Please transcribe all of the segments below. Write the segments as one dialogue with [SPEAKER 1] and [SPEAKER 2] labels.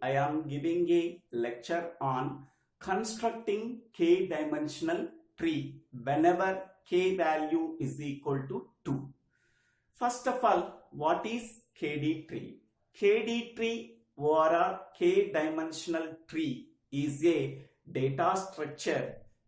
[SPEAKER 1] I am giving a lecture on constructing k-dimensional tree whenever k value is equal to 2. First of all, what is KD tree? KD tree or a k-dimensional tree is a data structure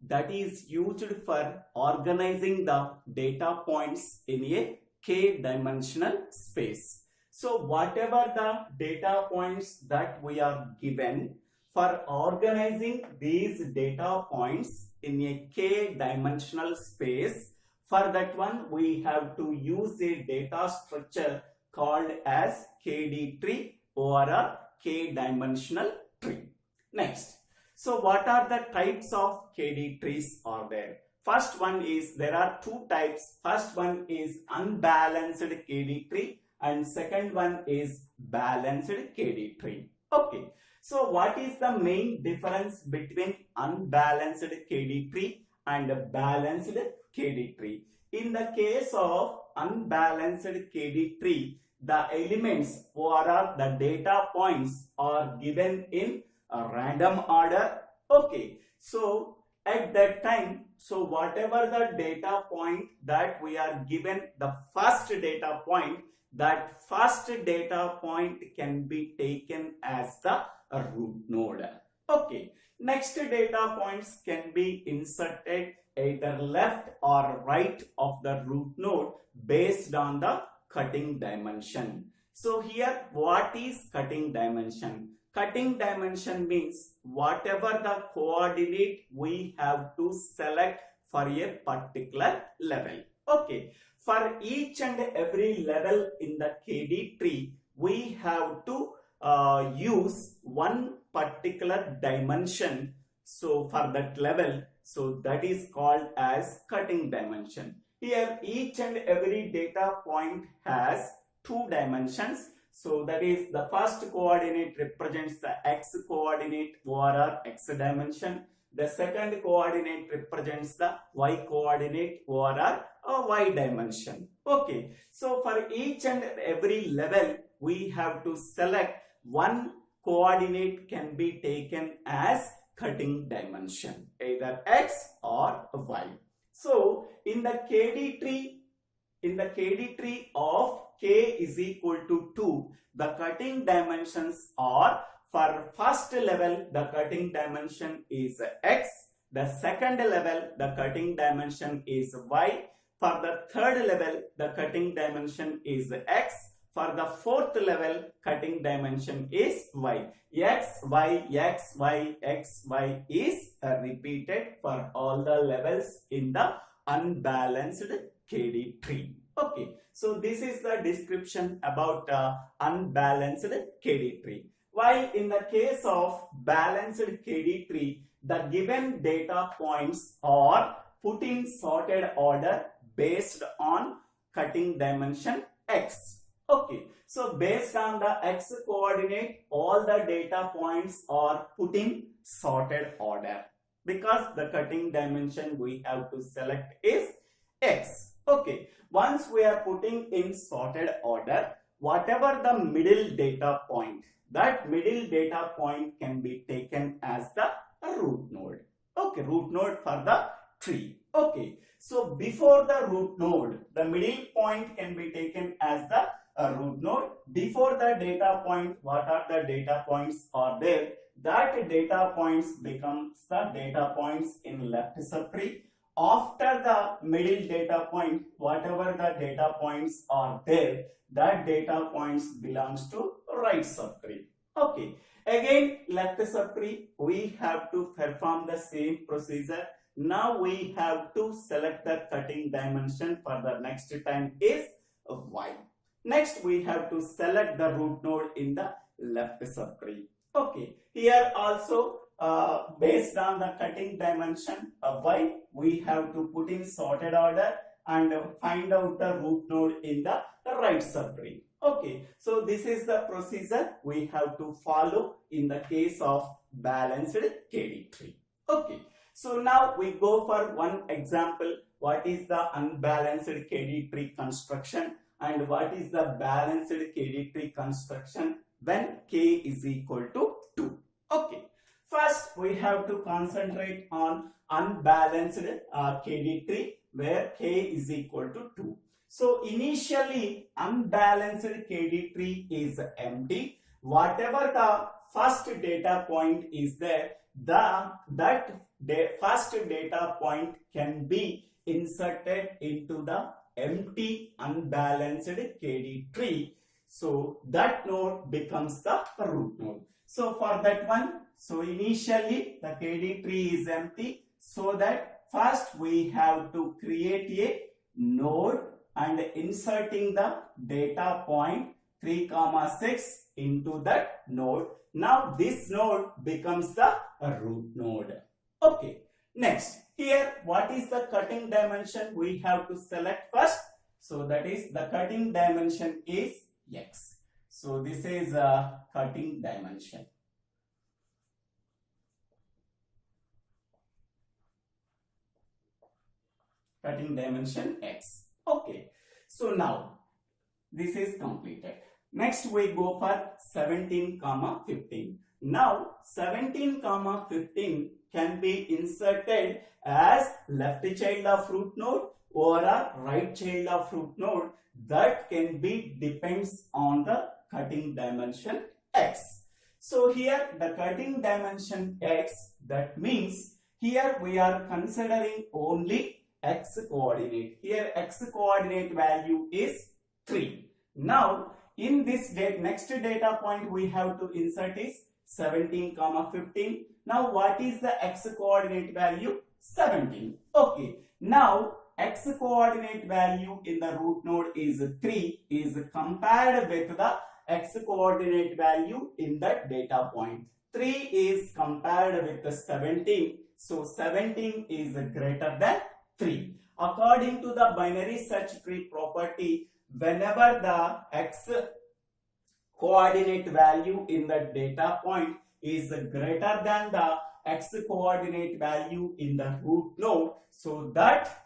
[SPEAKER 1] that is used for organizing the data points in a k-dimensional space. So whatever the data points that we are given, for organizing these data points in a k-dimensional space, for that one we have to use a data structure called as KD tree or a k-dimensional tree. Next, so what are the types of KD trees are there? First one is, there are two types. First one is unbalanced KD tree and second one is balanced KD tree. Okay, so what is the main difference between unbalanced KD tree and balanced KD tree? In the case of unbalanced KD tree, the elements or the data points are given in a random order. Okay, so at that time, so whatever the data point that we are given, the first data point, that first data point can be taken as the root node. Okay, next data points can be inserted either left or right of the root node based on the cutting dimension. So here, what is cutting dimension? Cutting dimension means whatever the coordinate we have to select for a particular level. Okay, for each and every level in the KD tree, we have to use one particular dimension. So for that level, so that is called as cutting dimension. Here each and every data point has two dimensions. So that is, the first coordinate represents the x coordinate or x dimension. The second coordinate represents the y coordinate or y dimension. Okay, so for each and every level we have to select one coordinate can be taken as cutting dimension, either x or y. So in the KD tree of k is equal to 2, the cutting dimensions are, for first level the cutting dimension is x, the second level the cutting dimension is y, for the third level the cutting dimension is x, for the fourth level cutting dimension is y. X, y, x, y, x, y is repeated for all the levels in the unbalanced KD tree. Okay, so this is the description about unbalanced KD tree. While in the case of balanced KD tree, the given data points are put in sorted order based on cutting dimension x. Okay, so based on the x coordinate, all the data points are put in sorted order because the cutting dimension we have to select is x. Okay, once we are putting in sorted order, whatever the middle data point, that middle data point can be taken as the root node. Okay, root node for the tree. Okay, so before the root node, the middle point can be taken as the root node. Before the data point, what are the data points are there? That data points becomes the data points in left subtree. After the middle data point, whatever the data points are there, that data points belongs to right subtree. Okay, again left subtree, we have to perform the same procedure. Now we have to select the cutting dimension for the next time is y. Next we have to select the root node in the left subtree. Okay, here also based on the cutting dimension of y, we have to put in sorted order and find out the root node in the right subtree. Okay, so this is the procedure we have to follow in the case of balanced KD tree. Okay, so now we go for one example. What is the unbalanced KD tree construction and what is the balanced KD tree construction when k is equal to first we have to concentrate on unbalanced KD tree where K is equal to 2. So initially unbalanced KD tree is empty. Whatever the first data point is there, that first data point can be inserted into the empty unbalanced KD tree. So that node becomes the root node. So for that one, so initially the KD tree is empty. So that first we have to create a node and inserting the data point 3, 6 into that node. Now this node becomes the root node. Okay. Next, here what is the cutting dimension we have to select first? So that is the cutting dimension is X. So this is a cutting dimension. Cutting dimension X. Okay. So now this is completed. Next we go for 17, 15. Now 17, 15 can be inserted as left child of root node or a right child of root node. That can be depends on the cutting dimension X. So here the cutting dimension X, that means here we are considering only X coordinate. Here X coordinate value is 3. Now in this next data point we have to insert is 17, 15. Now what is the X coordinate value? 17. Okay. Now X coordinate value in the root node is 3 is compared with the X coordinate value in the data point. 3 is compared with the 17. So 17 is greater than 3. According to the binary search tree property, whenever the X coordinate value in the data point is greater than the X coordinate value in the root node, so that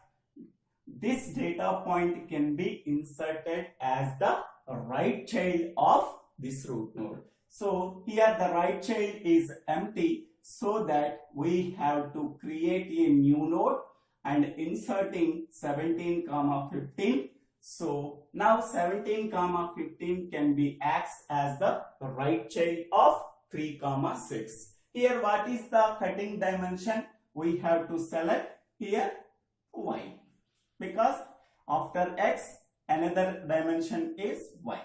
[SPEAKER 1] this data point can be inserted as the right child of this root node. So here the right child is empty, so that we have to create a new node and inserting 17, 15. So now 17, 15 can be acts as the right child of 3, 6. Here what is the cutting dimension? We have to select here Y, because after X another dimension is Y.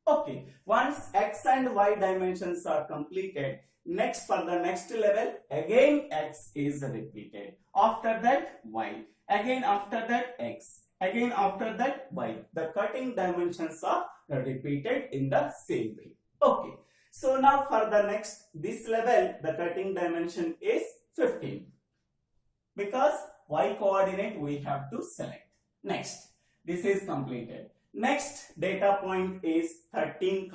[SPEAKER 1] Okay, once X and Y dimensions are completed, next for the next level again X is repeated, after that Y, again after that X, again after that Y. The cutting dimensions are repeated in the same way. Okay, so now for the next this level the cutting dimension is 15, because Y coordinate we have to select. Next, this is completed. Next data point is 13,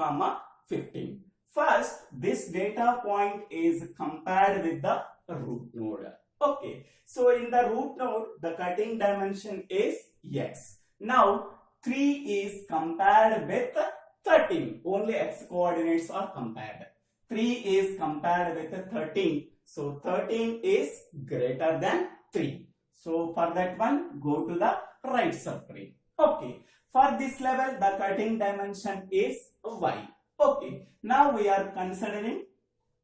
[SPEAKER 1] 15. First, this data point is compared with the root node. Okay, so in the root node, the cutting dimension is X. Now, 3 is compared with 13. Only X coordinates are compared. 3 is compared with 13. So, 13 is greater than 3. So, for that one, go to the right subtree. Okay, for this level, the cutting dimension is Y. Okay, now we are considering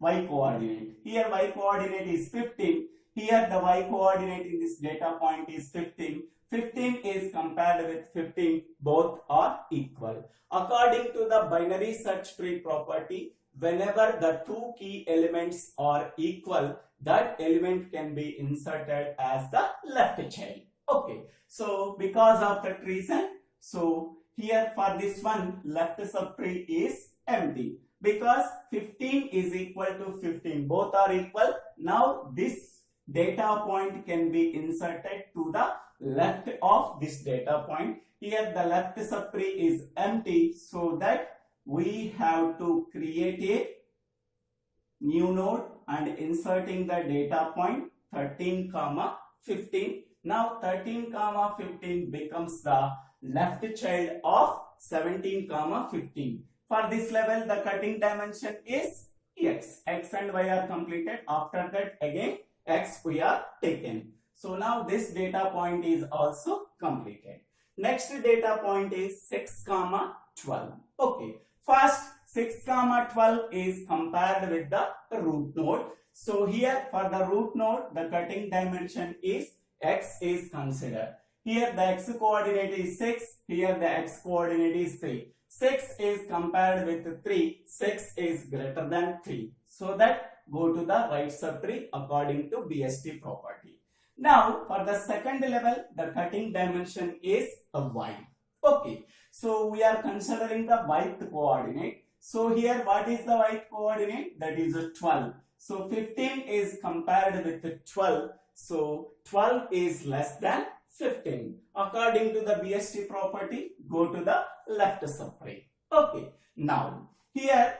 [SPEAKER 1] Y coordinate. Here Y coordinate is 15. Here the Y coordinate in this data point is 15. 15 is compared with 15. Both are equal. According to the binary search tree property, whenever the two key elements are equal, that element can be inserted as the left child. Okay, so because of that reason, so here for this one left subtree is empty, because 15 is equal to 15, both are equal. Now this data point can be inserted to the left of this data point. Here the left subtree is empty, so that we have to create a new node and inserting the data point 13, 15. Now 13, 15 becomes the left child of 17, 15. For this level, the cutting dimension is x and y are completed. After that again x we are taken. So now this data point is also completed. Next data point is 6, 12. Okay, first 6, 12 is compared with the root node. So here for the root node the cutting dimension is x is considered. Here the x coordinate is 6, here the x coordinate is 3. 6 is compared with 3, 6 is greater than 3. So that go to the right subtree according to BST property. Now for the second level the cutting dimension is a y. Okay, so we are considering the y coordinate. So here what is the y coordinate? That is a 12. So 15 is compared with 12. So 12 is less than 15. According to the BST property, go to the left subtree. Okay, now here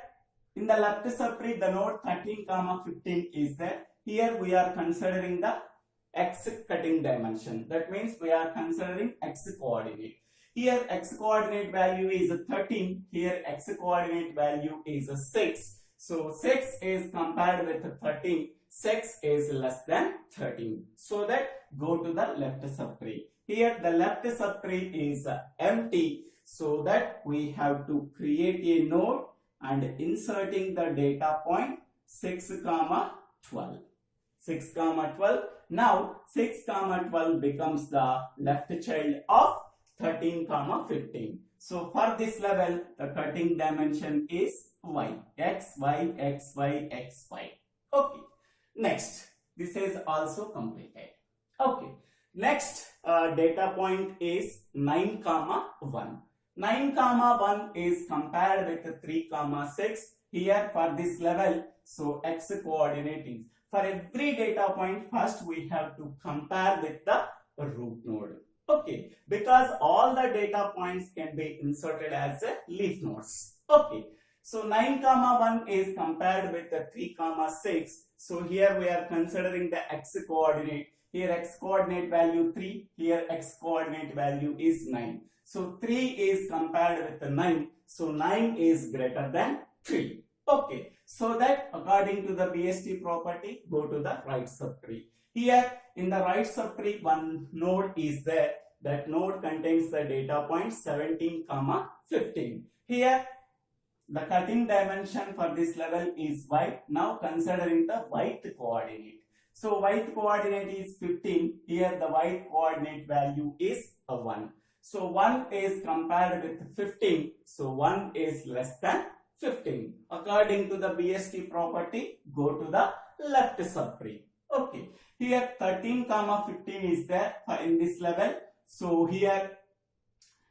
[SPEAKER 1] in the left subtree the node 13, 15 is there. Here we are considering the x cutting dimension. That means we are considering x coordinate. Here x coordinate value is 13. Here x coordinate value is 6. So 6 is compared with 13. 6 is less than 13. So that go to the left subtree. Here the left subtree is empty. So that we have to create a node and inserting the data point 6, 12. 6, 12. Now 6, 12 becomes the left child of 13, 15. So for this level the cutting dimension is y. X, y, x, y, x, y. Okay. Next, this is also completed. Okay. Next data point is 9, 1. 9, 1 is compared with 3, 6. Here for this level, so x coordinate is. For every data point, first we have to compare with the root node. Okay, because all the data points can be inserted as a leaf nodes. Okay, so 9, 1 is compared with the 3, 6. So here we are considering the x coordinate. Here x coordinate value 3, here x coordinate value is 9. So 3 is compared with the 9. So 9 is greater than 3. Okay, so that according to the BST property, go to the right subtree. Here in the right subtree, one node is there. That node contains the data point 17, 15. Here the cutting dimension for this level is y. Now considering the y coordinate. So y coordinate is 15. Here the y coordinate value is a 1. So 1 is compared with 15. So 1 is less than 15. According to the BST property, go to the left subtree. Okay. Here 13, 15 is there in this level. So here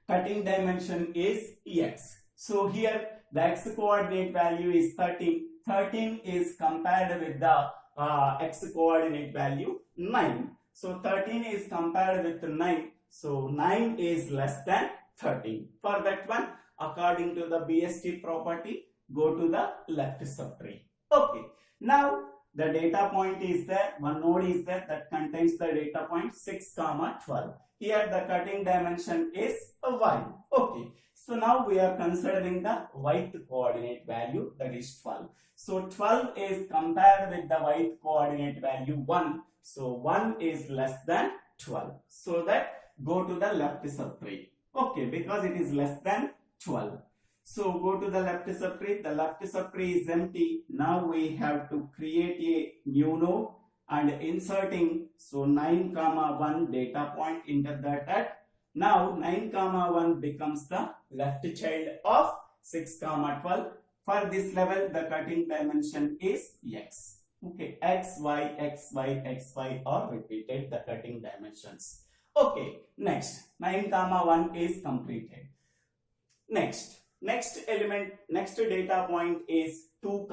[SPEAKER 1] cutting dimension is x. So here the x coordinate value is 13. 13 is compared with the x coordinate value 9. So 13 is compared with 9. So 9 is less than 13. For that one, according to the BST property, go to the left subtree. Okay. Now the data point is there. One node is there that contains the data point 6, 12. Here the cutting dimension is a y. Okay. So now we are considering the y coordinate value, that is 12. So 12 is compared with the y coordinate value 1. So 1 is less than 12. So that go to the left subtree. Okay, because it is less than 12. So go to the left subtree. The left subtree is empty. Now we have to create a new node and inserting. So 9, 1 data point into that. Now 9, 1 becomes the left child of 6, 12. For this level, the cutting dimension is x. Okay, x, y, x, y, x, y are repeated the cutting dimensions. Okay, next 9, 1 is completed. Next element, next data point is 2,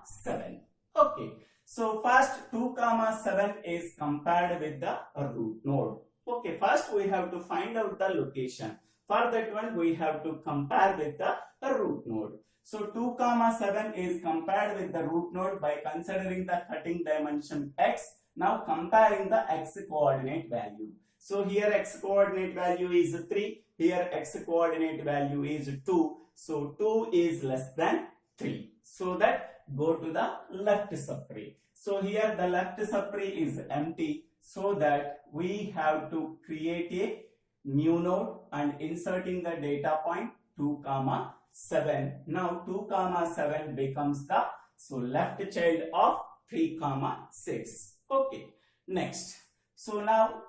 [SPEAKER 1] 7. Okay, so first 2, 7 is compared with the root node. Okay, first we have to find out the location. For that one, we have to compare with the root node. So 2, 7 is compared with the root node by considering the cutting dimension x. Now comparing the x coordinate value. So here x coordinate value is 3. Here x coordinate value is 2. So 2 is less than 3. So that go to the left subtree. So here the left subtree is empty, so that we have to create a new node and inserting the data point 2 comma 7. Now 2 comma 7 becomes the left child of 3 comma 6. Okay, next. So now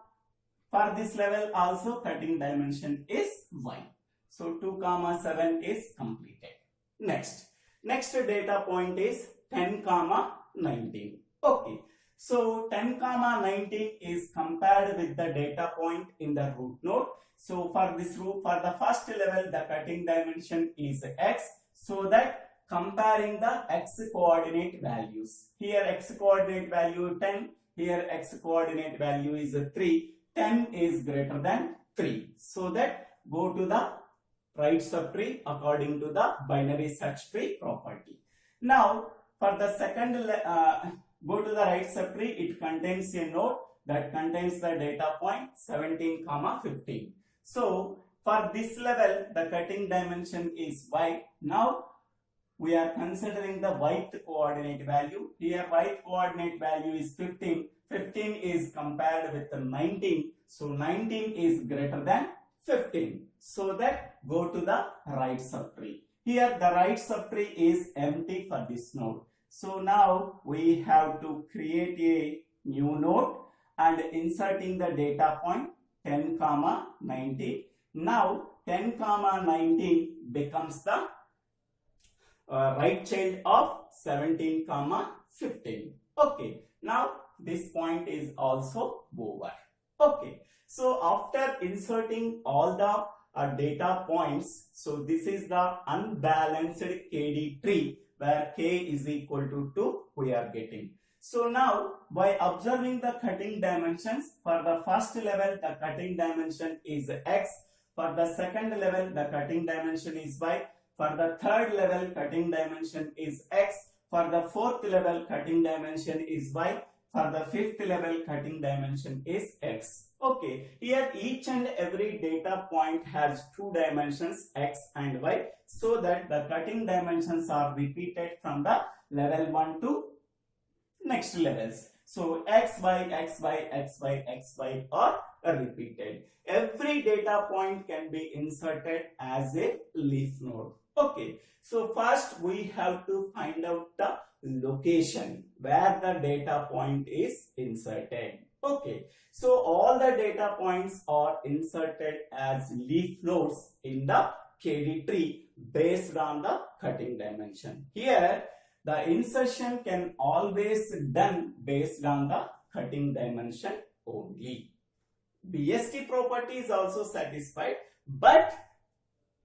[SPEAKER 1] for this level also cutting dimension is y. So 2 comma 7 is completed. Next data point is 10 comma 19. Okay, so 10 comma 19 is compared with the data point in the root node. So for this root, for the first level, the cutting dimension is x, so that comparing the x coordinate values. Here x coordinate value 10, here x coordinate value is 3. 10 is greater than 3. So that go to the right subtree according to the binary search tree property. Now for the second, go to the right subtree, it contains a node that contains the data point 17 comma 15. So for this level, the cutting dimension is y. Now we are considering the y coordinate value. Here y coordinate value is 15. 15 is compared with the 19. So 19 is greater than 15. So that go to the right subtree. Here the right subtree is empty for this node. So now we have to create a new node and inserting the data point 10 comma 19. Now 10 comma 19 becomes the right child of 17 comma 15. Okay, now this point is also over. Okay, so after inserting all the data points, so this is the unbalanced KD tree where k is equal to 2 we are getting. So now by observing the cutting dimensions, for the first level the cutting dimension is x, for the second level the cutting dimension is y, for the third level cutting dimension is x, for the fourth level cutting dimension is y, for the fifth level cutting dimension is x. Okay, here each and every data point has two dimensions x and y, so that the cutting dimensions are repeated from the level 1 to next levels. So x, y, x, y, x, y, x, y are repeated. Every data point can be inserted as a leaf node. Okay, so first we have to find out the location where the data point is inserted. Okay, so all the data points are inserted as leaf nodes in the KD tree based on the cutting dimension. Here the insertion can always done based on the cutting dimension only. BST property is also satisfied, but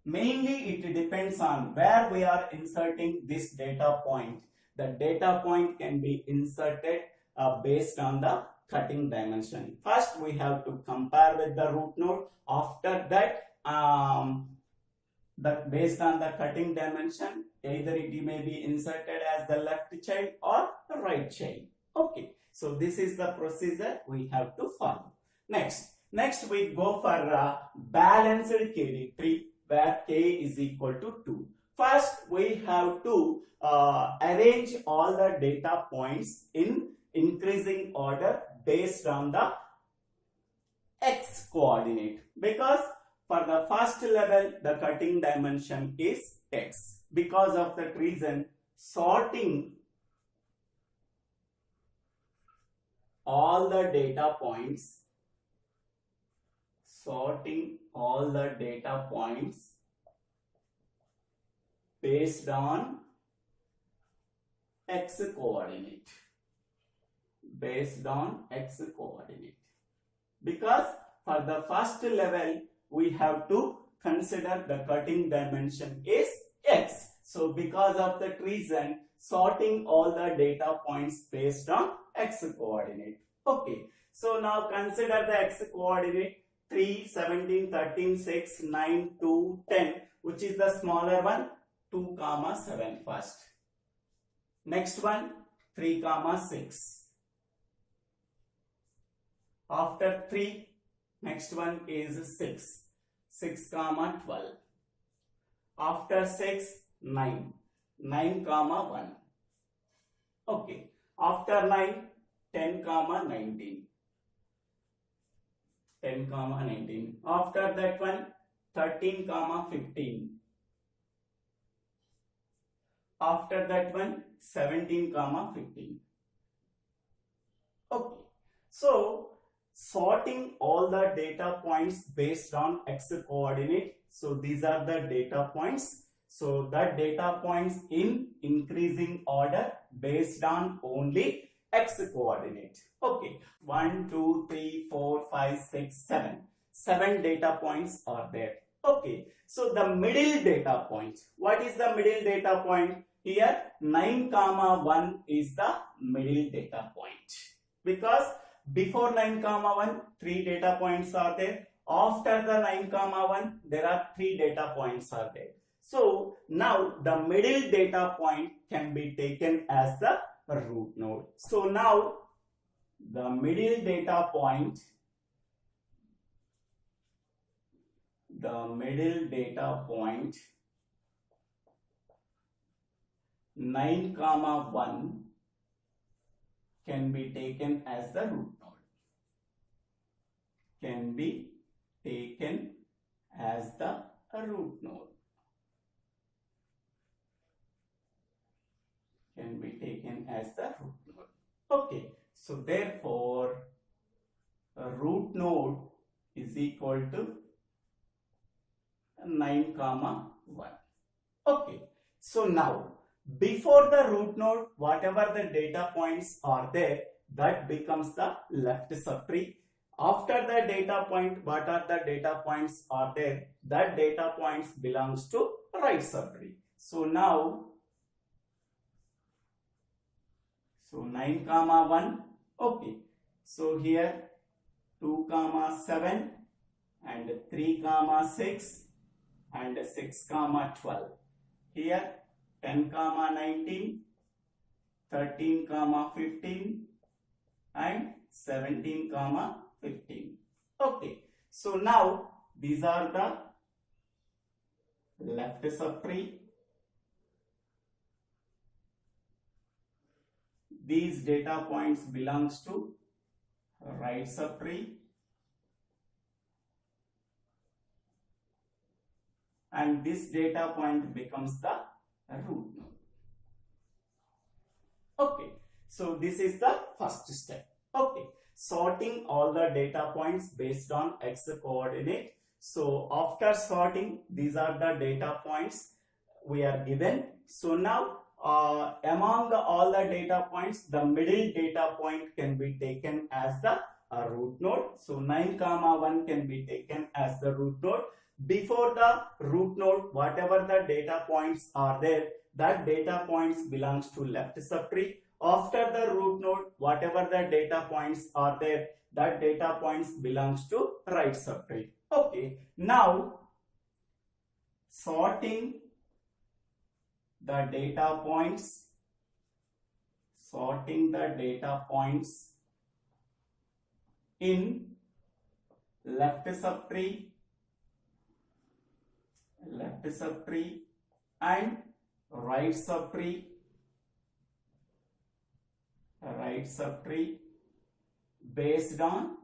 [SPEAKER 1] mainly it depends on where we are inserting this data point. The data point can be inserted based on the cutting dimension. First we have to compare with the root node. After that, based on the cutting dimension, either it may be inserted as the left child or the right child. Okay, so this is the procedure we have to follow. Next we go for balanced KD tree where k is equal to 2. First we have to arrange all the data points in increasing order based on the x coordinate, because for the first level the cutting dimension is x. Because of that reason, sorting all the data points based on x coordinate, because for the first level we have to consider the cutting dimension is x. So because of that reason, sorting all the data points based on x coordinate. Okay, so now consider the x coordinate 3, 17, 13, 6, 9, 2, 10, which is the smaller one, 2 comma 7 first. Next one 3 comma 6. After 3, next one is 6 comma 12. After 6, 9 comma 1. Okay. After 9, 10 comma 19. 10 comma 19. After that one, 13 comma 15. After that one, 17 comma 15. Okay. So sorting all the data points based on x coordinate. So these are the data points. So the data points in increasing order based on only x coordinate. Okay. 1, 2, 3, 4, 5, 6, 7. 7 data points are there. Okay. So the middle data point. What is the middle data point? Here 9 comma 1 is the middle data point. Because before 9 comma 1, 3 data points are there. After the 9 comma 1, there are 3 data points are there. So now the middle data point can be taken as the root node. So now the middle data point, 9 comma 1 can be taken as the root node. Can be taken as the root node. Can be taken as the root node. Okay. So therefore, a root node is equal to 9 comma 1. Okay. So now, before the root node, whatever the data points are there, that becomes the left subtree. After the data point, what are the data points are there, that data points belongs to right subtree. So now, 9 comma 1. Okay. So here 2 comma 7 and 3 comma 6 and 6 comma 12. Here 10 comma 19, 13 comma 15 and 17 comma 15. Okay. So now these are the left subtree. These data points belongs to right subtree. And this data point becomes the root node. Okay. So this is the first step. Okay. Sorting all the data points based on x coordinate. So after sorting, these are the data points we are given. So now among all the data points, the middle data point can be taken as the root node. So 9 comma 1 can be taken as the root node. Before the root node, whatever the data points are there, that data points belongs to left subtree. After the root node, whatever the data points are there, that data points belongs to right subtree. Okay. Now sorting the data points, in left subtree and right subtree based on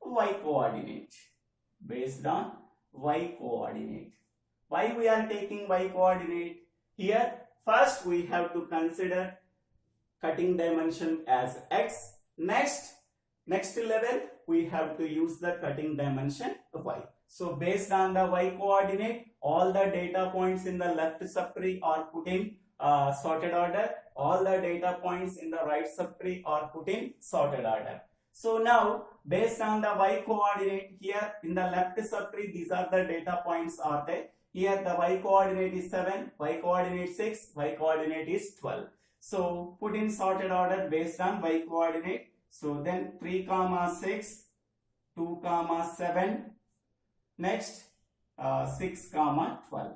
[SPEAKER 1] y coordinate. Why we are taking y coordinate? Here first we have to consider cutting dimension as x. Next level we have to use the cutting dimension y. So based on the y coordinate, all the data points in the left subtree are put in sorted order. All the data points in the right subtree are put in sorted order. So now based on the y coordinate, here in the left subtree, these are the data points are there. Here the y coordinate is 7, y coordinate 6, y coordinate is 12. So put in sorted order based on y coordinate. So then 3 comma 6, 2 comma 7, next 6 comma 12.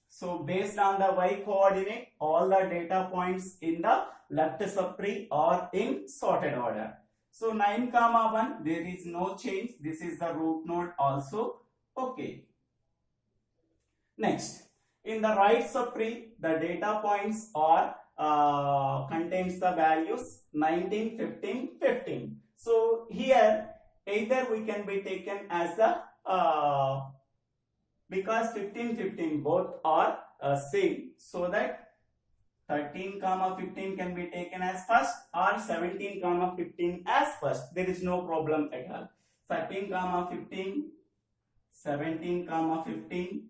[SPEAKER 1] So based on the y coordinate, all the data points in the left subtree are in sorted order. So 9 comma 1, there is no change. This is the root node also. Okay. Next, in the right subtree, the data points are contains the values 19, 15, 15. So here either we can be taken as the because 15, 15 both are same, so that 13, 15 can be taken as first or 17, 15 as first. There is no problem at all. 13, 15, 17, 15,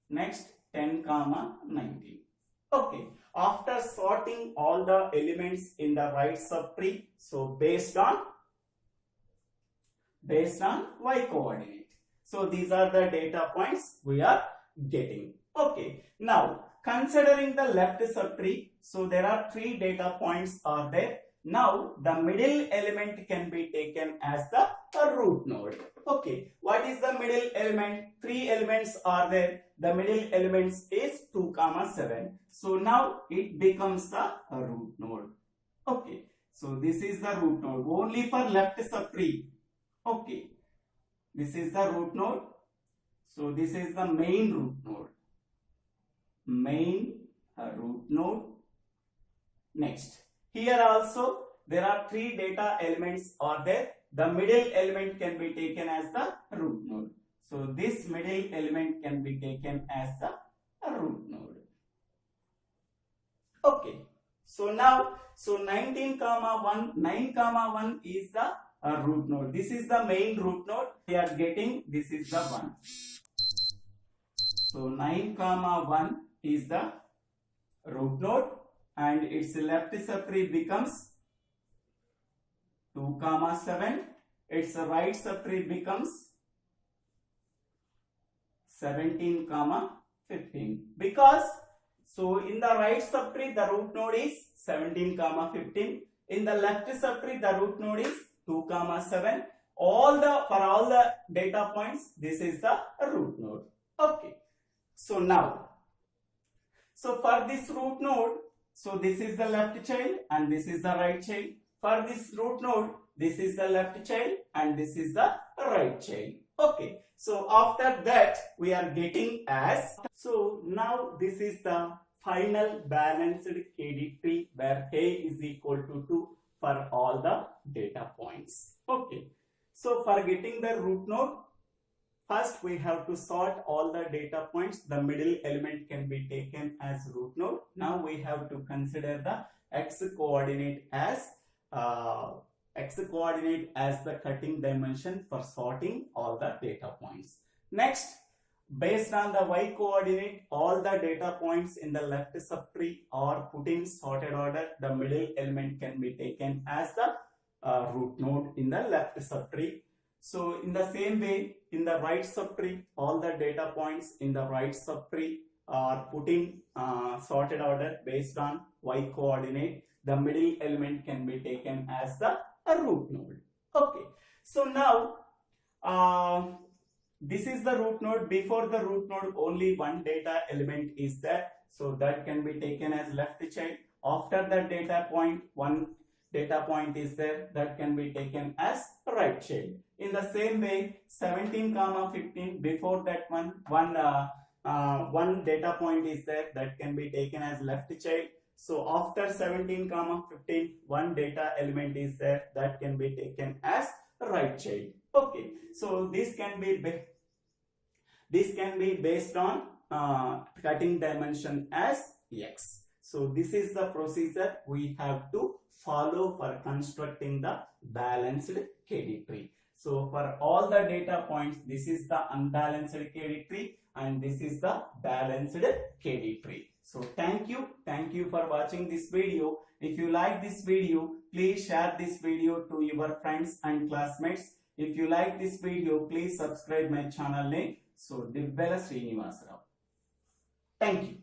[SPEAKER 1] next 10, 19. Okay. After sorting all the elements in the right subtree, so based on y coordinate. So these are the data points we are getting. Okay. Now considering the left subtree, so there are 3 data points are there. Now the middle element can be taken as the root node. Okay, what is the middle element? 3 elements are there. The middle elements is 2, 7. So now it becomes the root node. Okay, so this is the root node only for left subtree. Okay, this is the root node. So this is the main root node. Main root node. Next, here also there are 3 data elements are there. The middle element can be taken as the root node. So this middle element can be taken as the root node. Okay. So now, 19, 1, 9, 1 is the root node. This is the main root node. We are getting, this is the 1. So 9, 1 is the root node, and its left subtree becomes 2, 7. Its right subtree becomes 17, 15. Because so in the right subtree the root node is 17, 15. In the left subtree the root node is 2, 7. For all the data points, this is the root node. Okay. So now, so for this root node, so this is the left child and this is the right child. For this root node, this is the left child and this is the right child. Okay. So after that, we are getting as, so now this is the final balanced KD tree where k is equal to 2 for all the data points. Okay. So for getting the root node, first we have to sort all the data points. The middle element can be taken as root node. Now we have to consider the x coordinate as the cutting dimension for sorting all the data points. Next, based on the y coordinate, all the data points in the left subtree are put in sorted order. The middle element can be taken as the root node in the left subtree. So in the same way, in the right subtree, all the data points in the right subtree are put in sorted order based on y coordinate. The middle element can be taken as the root node. Okay. So now this is the root node. Before the root node, only one data element is there. So that can be taken as left child. After that data point, one data point is there, that can be taken as right child. In the same way, 17, 15, before that one data point is there, that can be taken as left child. So after 17, 15, one data element is there, that can be taken as right child. Okay, so this can be based on cutting dimension as x. So this is the procedure we have to follow for constructing the balanced KD tree. So for all the data points, this is the unbalanced KD tree and this is the balanced KD tree. So thank you for watching this video. If you like this video, please share this video to your friends and classmates. If you like this video, please subscribe my channel name. So Dibbela Srinivasarao. Thank you.